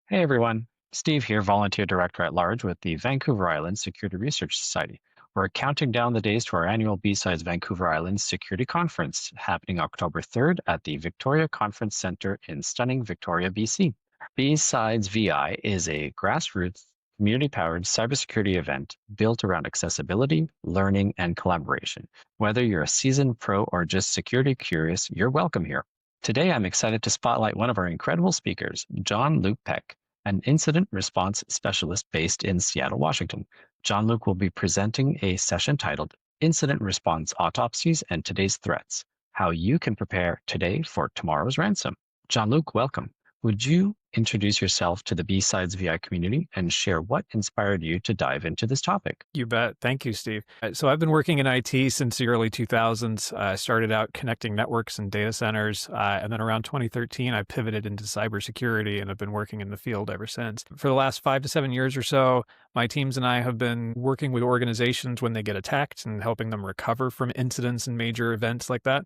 Hey everyone, Steve here, Volunteer Director at Large with the Vancouver Island Security Research Society. We're counting down the days to our annual B-Sides Vancouver Island Security Conference, happening October 3rd at the Victoria Conference Centre in stunning Victoria, BC. B-Sides VI is a grassroots, community-powered cybersecurity event built around accessibility, learning, and collaboration. Whether you're a seasoned pro or just security curious, you're welcome here. Today, I'm excited to spotlight one of our incredible speakers, John-Luke Peck, an incident response specialist based in Seattle, Washington. John-Luke will be presenting a session titled Incident Response Autopsies and Today's Threats, How You Can Prepare Today for Tomorrow's Ransom. John-Luke, welcome. Would you introduce yourself to the B-Sides VI community and share what inspired you to dive into this topic? You bet. Thank you, Steve. So I've been working in IT since the early 2000s. I started out connecting networks and data centers, and then around 2013, I pivoted into cybersecurity and have been working in the field ever since. For the last 5 to 7 years or so, my teams and I have been working with organizations when they get attacked and helping them recover from incidents and major events like that,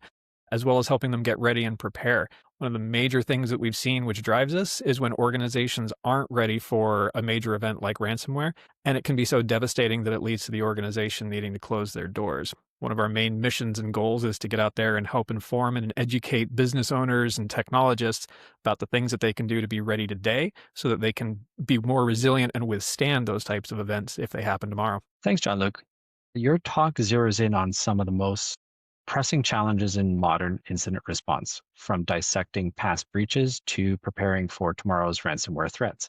as well as helping them get ready and prepare. One of the major things that we've seen which drives us is when organizations aren't ready for a major event like ransomware, and it can be so devastating that it leads to the organization needing to close their doors. One of our main missions and goals is to get out there and help inform and educate business owners and technologists about the things that they can do to be ready today so that they can be more resilient and withstand those types of events if they happen tomorrow. Thanks, John-Luke. Your talk zeroes in on some of the most pressing challenges in modern incident response, from dissecting past breaches to preparing for tomorrow's ransomware threats.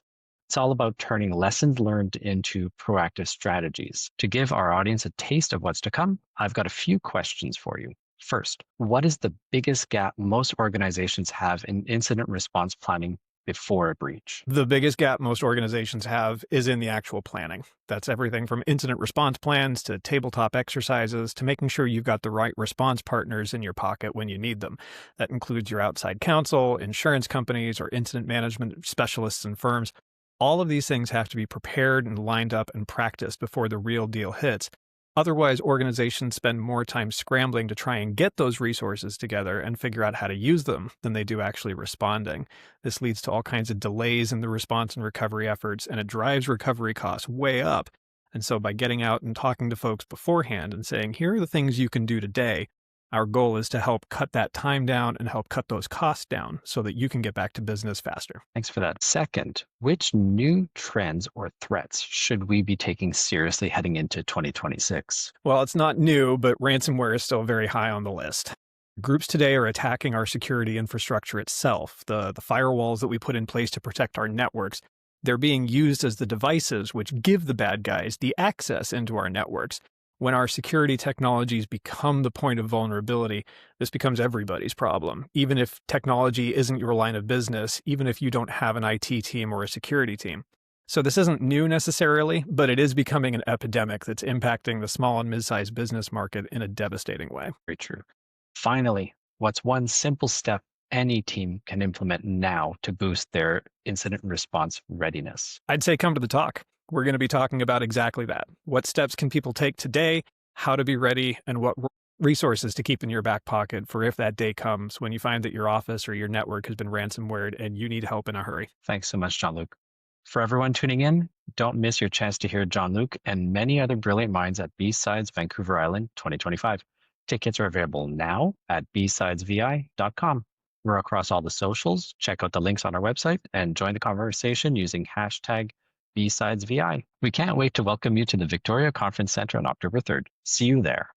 It's all about turning lessons learned into proactive strategies. To give our audience a taste of what's to come, I've got a few questions for you. First, what is the biggest gap most organizations have in incident response planning before a breach? The biggest gap most organizations have is in the actual planning. That's everything from incident response plans to tabletop exercises to making sure you've got the right response partners in your pocket when you need them. That includes your outside counsel, insurance companies, or incident management specialists and firms. All of these things have to be prepared and lined up and practiced before the real deal hits. Otherwise, organizations spend more time scrambling to try and get those resources together and figure out how to use them than they do actually responding. This leads to all kinds of delays in the response and recovery efforts, and it drives recovery costs way up. And so by getting out and talking to folks beforehand and saying, here are the things you can do today, our goal is to help cut that time down and help cut those costs down so that you can get back to business faster. Thanks for that. Second, which new trends or threats should we be taking seriously heading into 2026? Well, it's not new, but ransomware is still very high on the list. Groups today are attacking our security infrastructure itself, the firewalls that we put in place to protect our networks. They're being used as the devices which give the bad guys the access into our networks. When our security technologies become the point of vulnerability, this becomes everybody's problem. Even if technology isn't your line of business, even if you don't have an IT team or a security team. So this isn't new necessarily, but it is becoming an epidemic that's impacting the small and mid-sized business market in a devastating way. Very true. Finally, what's one simple step any team can implement now to boost their incident response readiness? I'd say come to the talk. We're going to be talking about exactly that. What steps can people take today, how to be ready, and what resources to keep in your back pocket for if that day comes when you find that your office or your network has been ransomwared and you need help in a hurry. Thanks so much, John-Luke. For everyone tuning in, don't miss your chance to hear John-Luke and many other brilliant minds at B-Sides Vancouver Island 2025. Tickets are available now at bsidesvi.com. We're across all the socials. Check out the links on our website and join the conversation using hashtag B-Sides VI. We can't wait to welcome you to the Victoria Conference Centre on October 3rd. See you there.